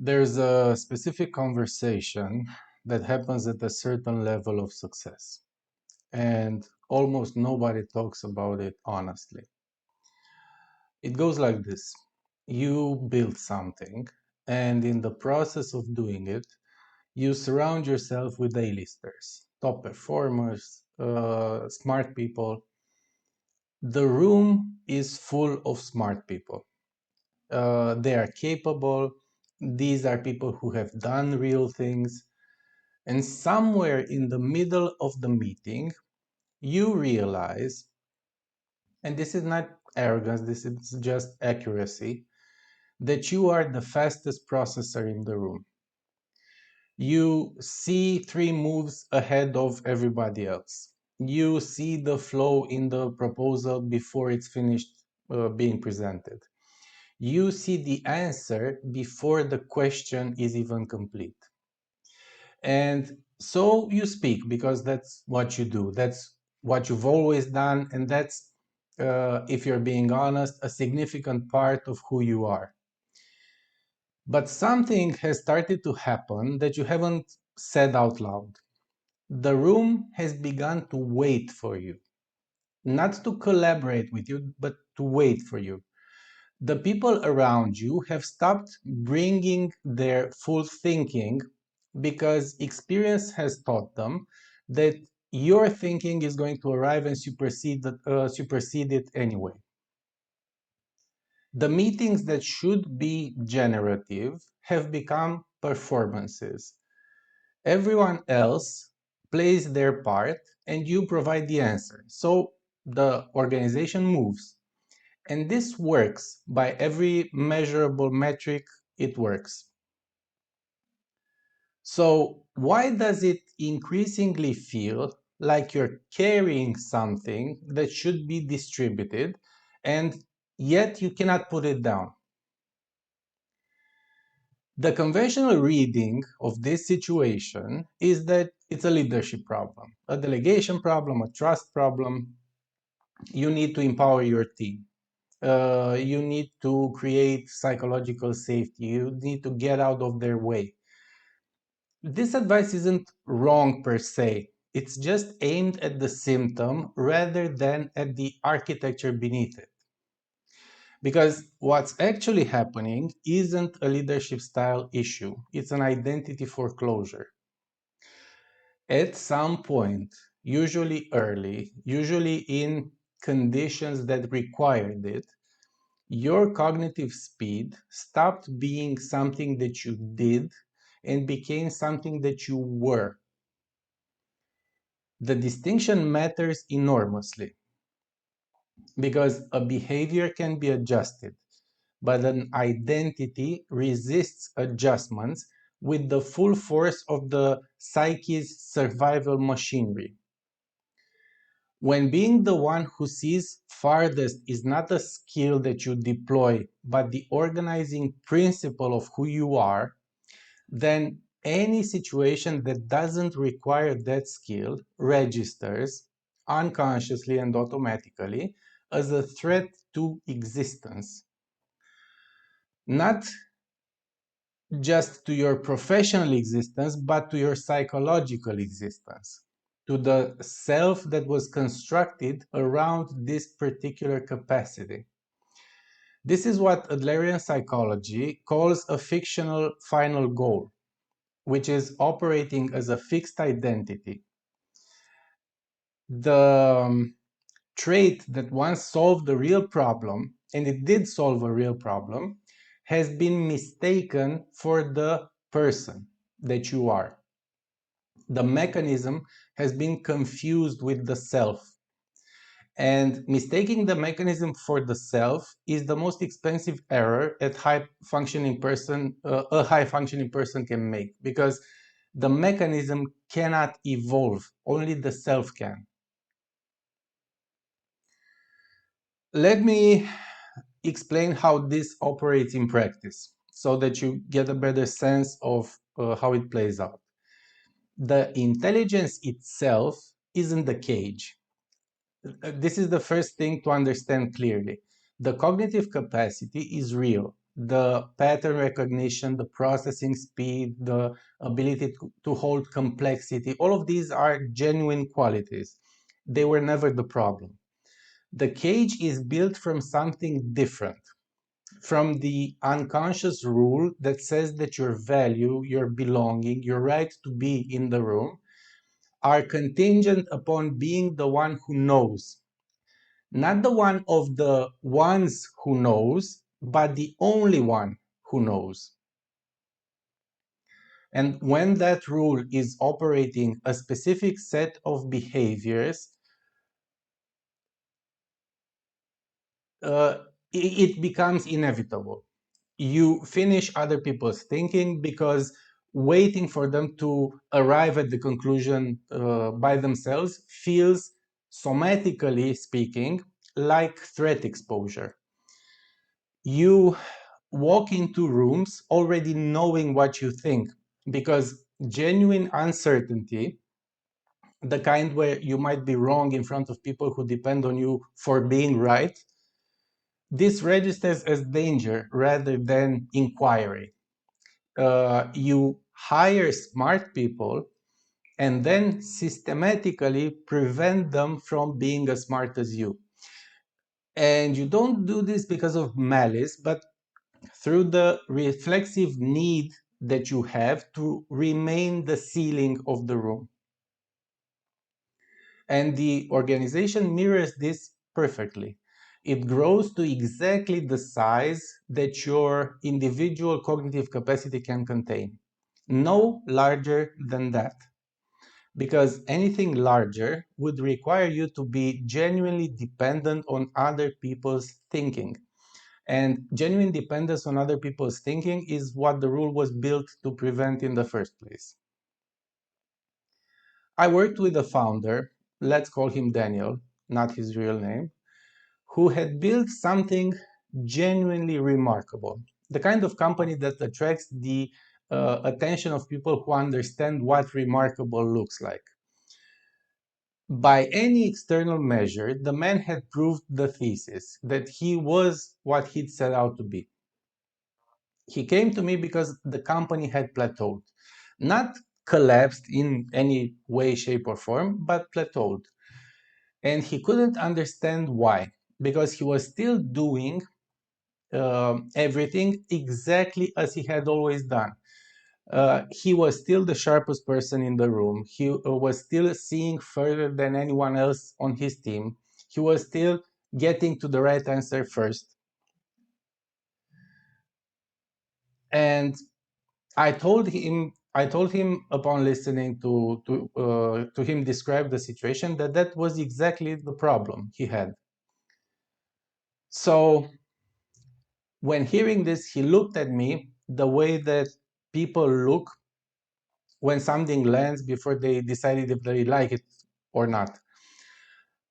There's a specific conversation that happens at a certain level of success, and almost nobody talks about it honestly. It goes like this. You build something, and in the process of doing it, you surround yourself with A-listers, top performers, smart people. The room is full of smart people. They are capable. These are people who have done real things. And somewhere in the middle of the meeting, you realize, and this is not arrogance, this is just accuracy, that you are the fastest processor in the room. You see 3 moves ahead of everybody else. You see the flow in the proposal before it's finished being presented. You see the answer before the question is even complete. And so you speak because that's what you do. That's what you've always done. And that's, if you're being honest, a significant part of who you are. But something has started to happen that you haven't said out loud. The room has begun to wait for you, not to collaborate with you, but to wait for you. The people around you have stopped bringing their full thinking because experience has taught them that your thinking is going to arrive and supersede it anyway. The meetings that should be generative have become performances. Everyone else plays their part and you provide the answer. So the organization moves. And this works by every measurable metric, it works. So why does it increasingly feel like you're carrying something that should be distributed and yet you cannot put it down? The conventional reading of this situation is that it's a leadership problem, a delegation problem, a trust problem. You need to empower your team. You need to create psychological safety. You need to get out of their way. This advice isn't wrong per se. It's just aimed at the symptom rather than at the architecture beneath it. Because what's actually happening isn't a leadership style issue, it's an identity foreclosure. At some point, usually early, usually in conditions that required it, your cognitive speed stopped being something that you did and became something that you were. The distinction matters enormously because a behavior can be adjusted, but an identity resists adjustments with the full force of the psyche's survival machinery. When being the one who sees farthest is not a skill that you deploy, but the organizing principle of who you are, then any situation that doesn't require that skill registers unconsciously and automatically as a threat to existence. Not just to your professional existence, but to your psychological existence, to the self that was constructed around this particular capacity. This is what Adlerian psychology calls a fictional final goal, which is operating as a fixed identity. The trait that once solved a real problem, and it did solve a real problem, has been mistaken for the person that you are. The mechanism has been confused with the self. And mistaking the mechanism for the self is the most expensive error a high functioning person can make, because the mechanism cannot evolve, only the self can. Let me explain how this operates in practice so that you get a better sense of how it plays out. The intelligence itself isn't the cage. This is the first thing to understand clearly. The cognitive capacity is real. the pattern recognition, the processing speed, the ability to hold complexity, all of these are genuine qualities. They were never the problem. The cage is built from something different, from the unconscious rule that says that your value, your belonging, your right to be in the room are contingent upon being the one who knows. Not the one of the ones who knows, but the only one who knows. And when that rule is operating a specific set of behaviors, it becomes inevitable. You finish other people's thinking because waiting for them to arrive at the conclusion by themselves feels, somatically speaking, like threat exposure. You walk into rooms already knowing what you think, because genuine uncertainty, the kind where you might be wrong in front of people who depend on you for being right, this registers as danger rather than inquiry. You hire smart people and then systematically prevent them from being as smart as you. And you don't do this because of malice, but through the reflexive need that you have to remain the ceiling of the room. And the organization mirrors this perfectly. It grows to exactly the size that your individual cognitive capacity can contain. No larger than that. Because anything larger would require you to be genuinely dependent on other people's thinking. And genuine dependence on other people's thinking is what the rule was built to prevent in the first place. I worked with a founder, let's call him Daniel, not his real name, who had built something genuinely remarkable. The kind of company that attracts the attention of people who understand what remarkable looks like. By any external measure, the man had proved the thesis that he was what he'd set out to be. He came to me because the company had plateaued, not collapsed in any way, shape, or form, but plateaued. And he couldn't understand why, because he was still doing everything exactly as he had always done. He was still the sharpest person in the room. He was still seeing further than anyone else on his team. He was still getting to the right answer first. And I told him upon listening to him describe the situation that was exactly the problem he had. So when hearing this, he looked at me the way that people look when something lands before they decided if they like it or not.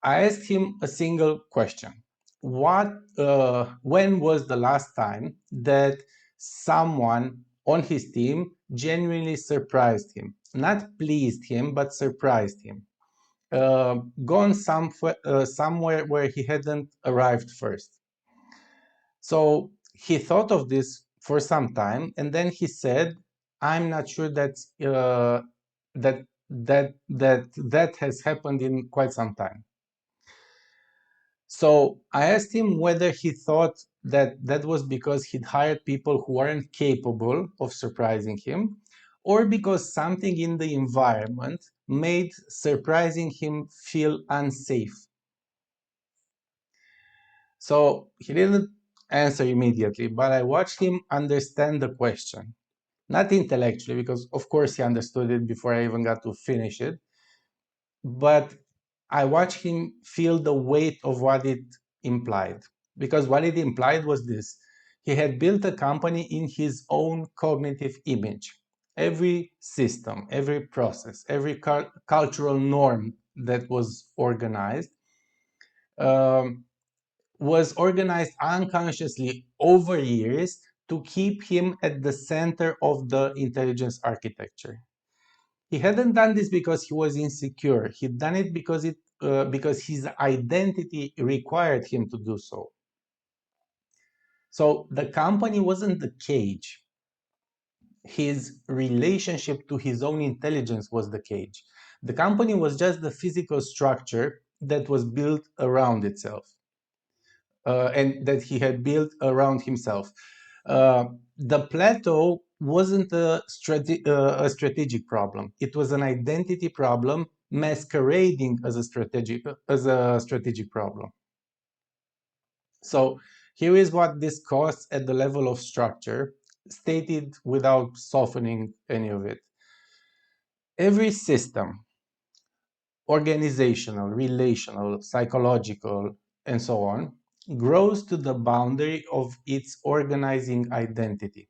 I asked him a single question. When was the last time that someone on his team genuinely surprised him? Not pleased him, but surprised him. Gone somewhere where he hadn't arrived first. So he thought of this for some time, and then he said, "I'm not sure that has happened in quite some time." So I asked him whether he thought that was because he'd hired people who weren't capable of surprising him, or because something in the environment made surprising him feel unsafe. So he didn't answer immediately, but I watched him understand the question. Not intellectually, because of course he understood it before I even got to finish it, but I watched him feel the weight of what it implied. Because what it implied was this: he had built a company in his own cognitive image. Every system, every process, every cultural norm that was organized unconsciously over years to keep him at the center of the intelligence architecture. He hadn't done this because he was insecure. He'd done it because his identity required him to do so. So the company wasn't the cage. His relationship to his own intelligence was the cage. The company was just the physical structure that was built around itself, and that he had built around himself. The plateau wasn't a strategic problem. It was an identity problem masquerading as a strategic problem. So here is what this costs at the level of structure, stated without softening any of it. Every system, organizational, relational, psychological, and so on, grows to the boundary of its organizing identity.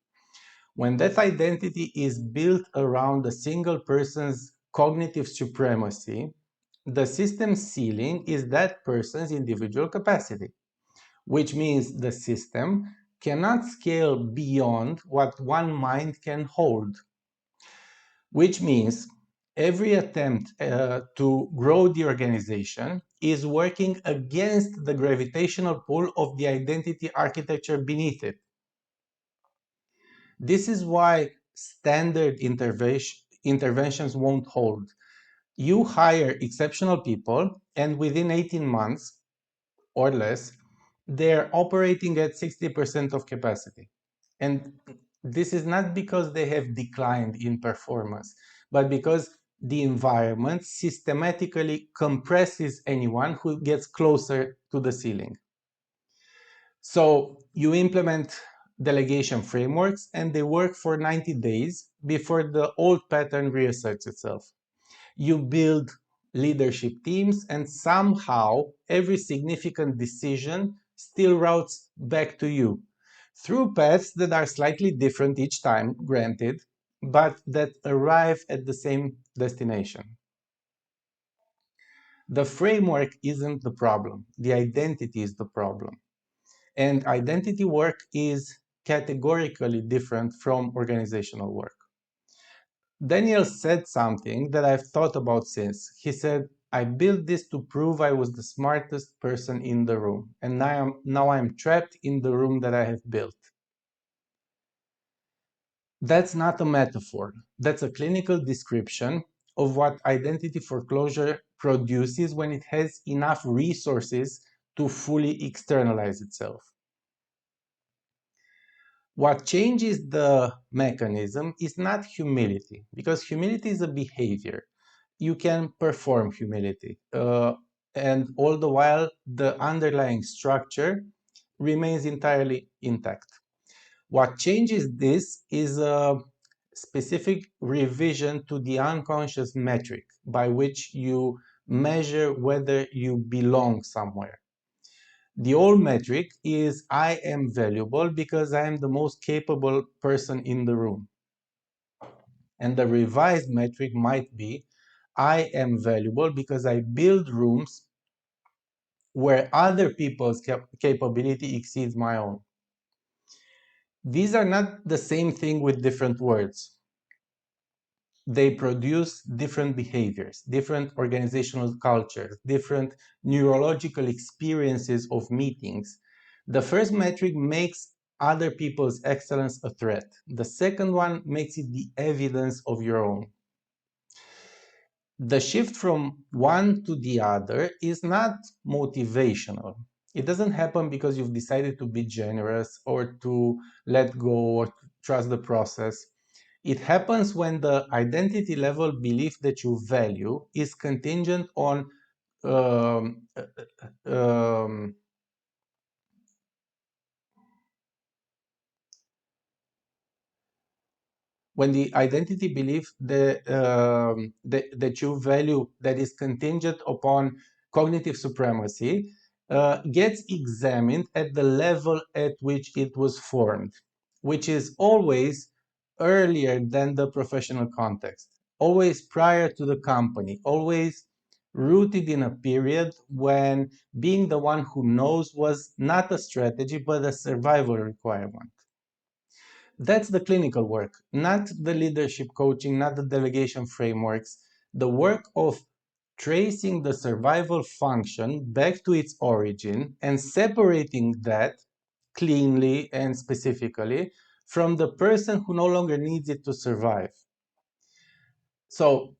When that identity is built around a single person's cognitive supremacy, the system's ceiling is that person's individual capacity, which means the system cannot scale beyond what one mind can hold, which means every attempt to grow the organization is working against the gravitational pull of the identity architecture beneath it. This is why standard interventions won't hold. You hire exceptional people, and within 18 months or less, they're operating at 60% of capacity. And this is not because they have declined in performance, but because the environment systematically compresses anyone who gets closer to the ceiling. So you implement delegation frameworks and they work for 90 days before the old pattern reasserts itself. You build leadership teams and somehow every significant decision still routes back to you through paths that are slightly different each time, granted, but that arrive at the same destination. The framework isn't the problem, the identity is the problem. And identity work is categorically different from organizational work. Daniel said something that I've thought about since. He said, I built this to prove I was the smartest person in the room, and now I'm trapped in the room that I have built. That's not a metaphor. That's a clinical description of what identity foreclosure produces when it has enough resources to fully externalize itself. What changes the mechanism is not humility, because humility is a behavior. You can perform humility, and all the while the underlying structure remains entirely intact. What changes this is a specific revision to the unconscious metric by which you measure whether you belong somewhere. The old metric is I am valuable because I am the most capable person in the room. And the revised metric might be I am valuable because I build rooms where other people's capability exceeds my own. These are not the same thing with different words. They produce different behaviors, different organizational cultures, different neurological experiences of meetings. The first metric makes other people's excellence a threat. The second one makes it the evidence of your own. The shift from one to the other is not motivational. It doesn't happen because you've decided to be generous or to let go or to trust the process. It happens when the identity level belief that you value is contingent on um, um, when the identity belief that you value that is contingent upon cognitive supremacy gets examined at the level at which it was formed, which is always earlier than the professional context, always prior to the company, always rooted in a period when being the one who knows was not a strategy but a survival requirement. That's the clinical work, not the leadership coaching, not the delegation frameworks. The work of tracing the survival function back to its origin and separating that cleanly and specifically from the person who no longer needs it to survive. So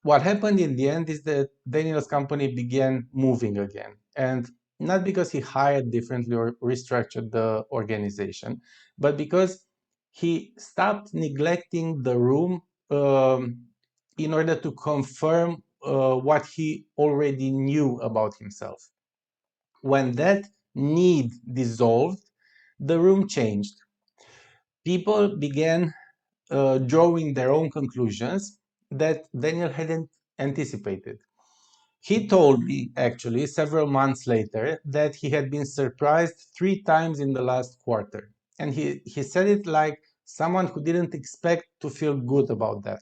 what happened in the end is that Daniel's company began moving again, and not because he hired differently or restructured the organization, but because he stopped neglecting the room in order to confirm what he already knew about himself. When that need dissolved, the room changed. People began drawing their own conclusions that Daniel hadn't anticipated. He told me, actually, several months later, that he had been surprised 3 times in the last quarter. And he said it like someone who didn't expect to feel good about that.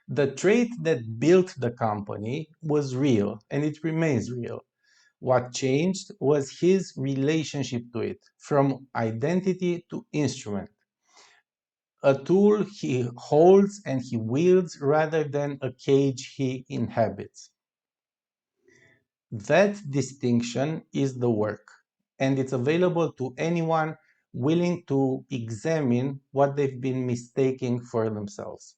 The trait that built the company was real, and it remains real. What changed was his relationship to it, from identity to instrument. A tool he holds and he wields rather than a cage he inhabits. That distinction is the work, and it's available to anyone willing to examine what they've been mistaking for themselves.